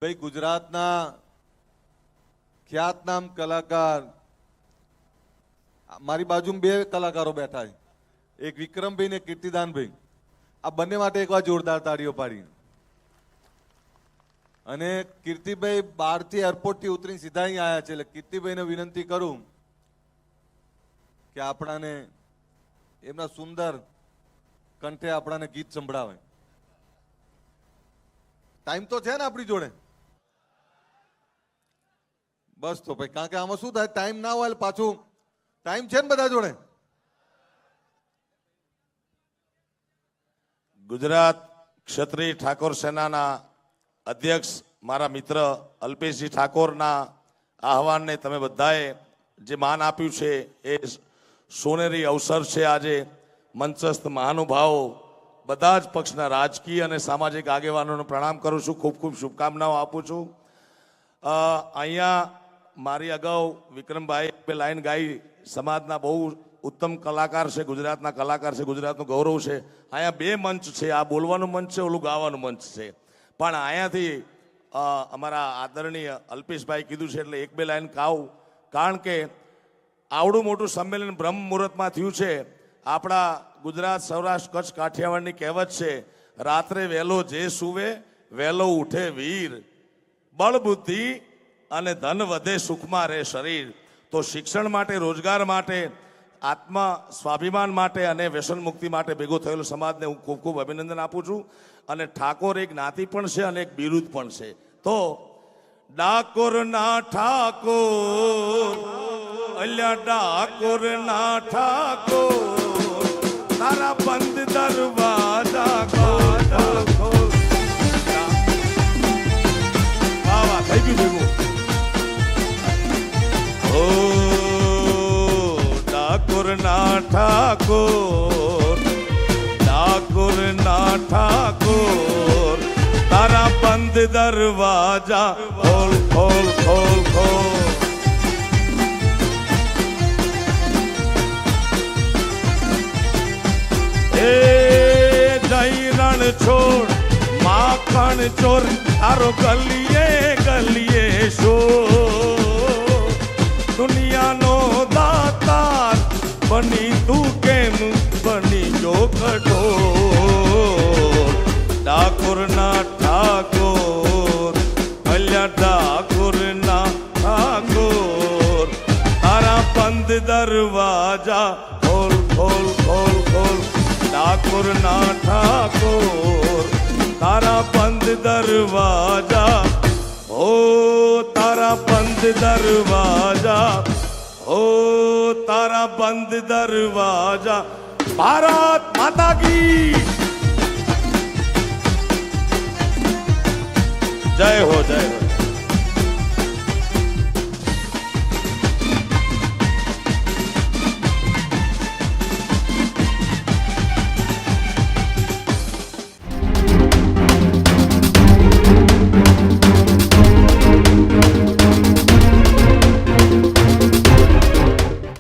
ભાઈ ગુજરાતના ખ્યાતનામ કલાકાર મારી બાજુમાં બે કલાકારો બેઠા છે, એક વિક્રમભાઈ ને કીર્તિદાનભાઈ. આ બંને માટે એકવાર જોરદાર તાળીઓ પાડી. અને કીર્તિભાઈ બહારથી એરપોર્ટથી ઉતરીને સીધા અહીં આવ્યા છે, એટલે કીર્તિભાઈને વિનંતી કરું કે આપણાને એમના સુંદર કંઠે આપણાને ગીત સંભળાવે. ટાઈમ તો છે ને આપણી જોડે? બસ તો ભાઈ, કારણ કે આમાં શું થાય, ટાઈમ ના હોય પાછું. ટાઈમ છે ને બધા જોડે? ગુજરાત ક્ષત્રિય ઠાકોર સેનાના અધ્યક્ષ મારા મિત્ર અલ્પેશજી ઠાકોરના આહવાનને તમે બધાએ જે માન આપ્યું છે એ સોનેરી અવસર છે. આજે મંચસ્થ મહાનુભાવો, બધા જ પક્ષના રાજકીય અને સામાજિક આગેવાનોને પ્રણામ કરું છું, ખૂબ ખૂબ શુભકામનાઓ આપું છું. અહીંયા મારી અગાઉ વિક્રમભાઈ બે લાઈન ગાઈ. સમાજના બહુ ઉત્તમ કલાકાર છે, ગુજરાતના કલાકાર છે, ગુજરાતનું ગૌરવ છે. અહીંયા બે મંચ છે, આ બોલવાનું મંચ છે, ઓલું ગાવાનું મંચ છે. પણ અહીંયાથી અમારા આદરણીય અલ્પેશભાઈ કીધું છે એટલે એક બે લાઈન ગાઉં, કારણ કે આવડું મોટું સંમેલન બ્રહ્મ મુહૂર્તમાં થયું છે. આપણા ગુજરાત, સૌરાષ્ટ્ર, કચ્છ, કાઠિયાવાડની કહેવત છે, રાત્રે વહેલો જે સૂવે વહેલો ઉઠે વીર, બળ બુદ્ધિ અને ધન વધે સુખમાં રહે શરીર. તો શિક્ષણ માટે, રોજગાર માટે, આત્મા સ્વાભિમાન માટે અને વ્યસન મુક્તિ માટે ભેગો થયેલો સમાજને હું ખૂબ ખૂબ અભિનંદન આપું છું. અને ઠાકોર એક જ્ઞાતિ પણ છે અને એક બિરુદ પણ છે. તો ડાકોર ના ઠાકોર, અલ્યા ડાકોર ના ઠાકોર, તારા બંધ દરવાજા ખોલ ખોલ. વાહ વાહ, થઈ ગયું ભેગું. ઓ ડાકોર ના ઠાકોર, ડાકોર ના ઠાકોર, તારા બંધ દરવાજા ખોલ ખોલ ખોલ ખોલ. એ જઈ રણ છોડ માખણ ચોર, તારો ગલીએ ગલીએ શોર. દુનિયાનો દાતાર બની તું કેમ બની જો કઠોર. ડાકોર ના ઠાકોર, અલ્યા ડાકોર ના ઠાકોર, તારા બંધ દરવાજા ખોલ ખોલ ખોલ ખોલ. ડાકોર ના ઠાકોર, તારા બંધ દરવાજા, ઓ તારા બંધ દરવાજા, ઓ તારા બંધ દરવાજા. ભારત માતા કી જય હો, જય હો.